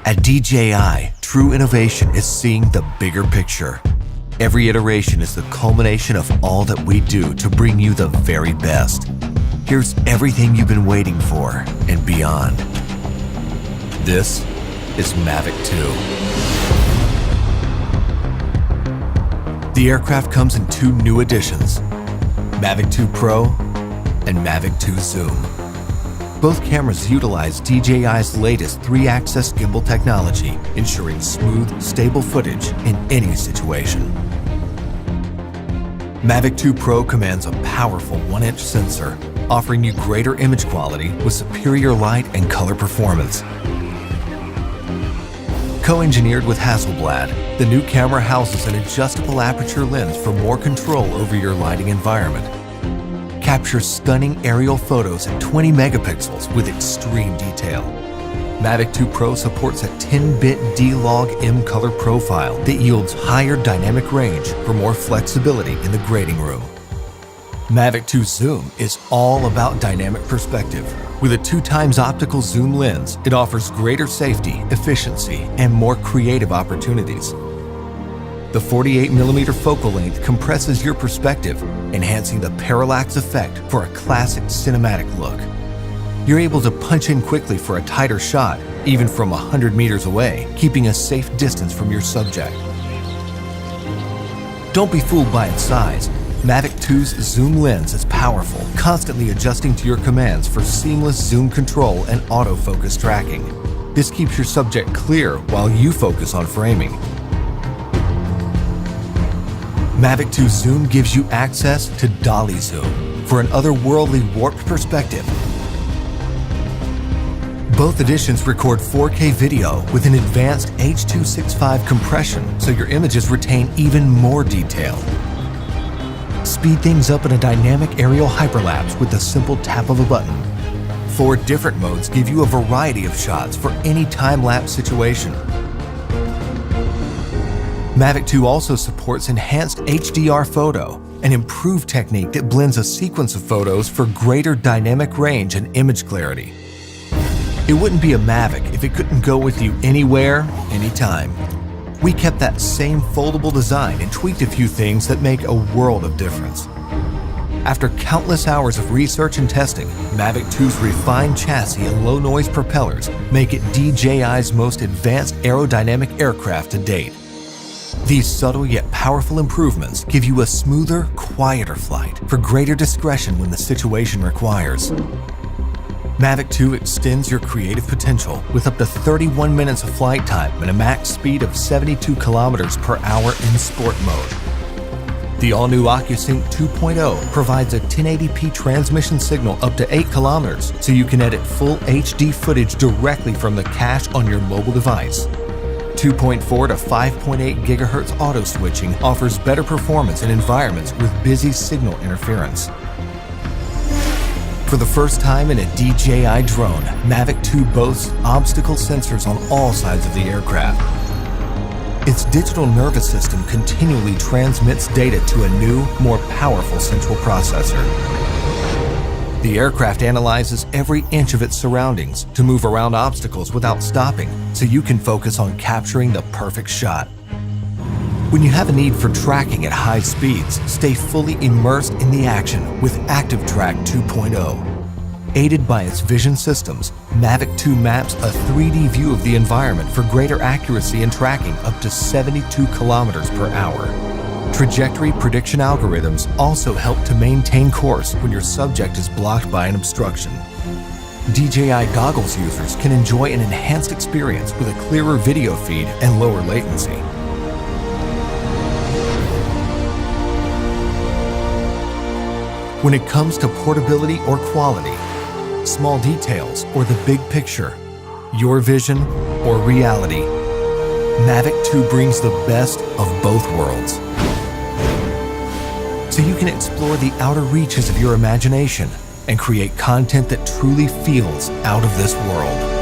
At DJI, true innovation is seeing the bigger picture. Every iteration is the culmination of all that we do to bring you the very best. Here's everything you've been waiting for and beyond. This is Mavic 2. The aircraft comes in two new editions, Mavic 2 Pro and Mavic 2 Zoom. Both cameras utilize DJI's latest 3-axis gimbal technology, ensuring smooth, stable footage in any situation. Mavic 2 Pro commands a powerful 1-inch sensor, offering you greater image quality with superior light and color performance. Co-engineered with Hasselblad, the new camera houses an adjustable aperture lens for more control over your lighting environment. Capture stunning aerial photos at 20 megapixels with extreme detail. Mavic 2 Pro supports a 10-bit D-Log M color profile that yields higher dynamic range for more flexibility in the grading room. Mavic 2 Zoom is all about dynamic perspective. With a 2x optical zoom lens, it offers greater safety, efficiency, and more creative opportunities. The 48mm focal length compresses your perspective, enhancing the parallax effect for a classic cinematic look. You're able to punch in quickly for a tighter shot, even from 100 meters away, keeping a safe distance from your subject. Don't be fooled by its size. Mavic 2's zoom lens is powerful, constantly adjusting to your commands for seamless zoom control and autofocus tracking. This keeps your subject clear while you focus on framing. Mavic 2 Zoom gives you access to dolly zoom for an otherworldly warped perspective. Both editions record 4K video with an advanced H.265 compression, so your images retain even more detail. Speed things up in a dynamic aerial hyperlapse with the simple tap of a button. 4 different modes give you a variety of shots for any time-lapse situation. Mavic 2 also supports enhanced HDR photo, an improved technique that blends a sequence of photos for greater dynamic range and image clarity. It wouldn't be a Mavic if it couldn't go with you anywhere, anytime. We kept that same foldable design and tweaked a few things that make a world of difference. After countless hours of research and testing, Mavic 2's refined chassis and low-noise propellers make it DJI's most advanced aerodynamic aircraft to date. These subtle yet powerful improvements give you a smoother, quieter flight for greater discretion when the situation requires. Mavic 2 extends your creative potential with up to 31 minutes of flight time and a max speed of 72 kilometers per hour in sport mode. The all-new OcuSync 2.0 provides a 1080p transmission signal up to 8 kilometers, so you can edit full HD footage directly from the cache on your mobile device. 2.4 to 5.8 GHz auto switching offers better performance in environments with busy signal interference. For the first time in a DJI drone, Mavic 2 boasts obstacle sensors on all sides of the aircraft. Its digital nervous system continually transmits data to a new, more powerful central processor. The aircraft analyzes every inch of its surroundings to move around obstacles without stopping, so you can focus on capturing the perfect shot. When you have a need for tracking at high speeds, stay fully immersed in the action with ActiveTrack 2.0. Aided by its vision systems, Mavic 2 maps a 3D view of the environment for greater accuracy in tracking up to 72 kilometers per hour. Trajectory prediction algorithms also help to maintain course when your subject is blocked by an obstruction. DJI goggles users can enjoy an enhanced experience with a clearer video feed and lower latency. When it comes to portability or quality, small details or the big picture, your vision or reality, Mavic 2 brings the best of both worlds. So you can explore the outer reaches of your imagination and create content that truly feels out of this world.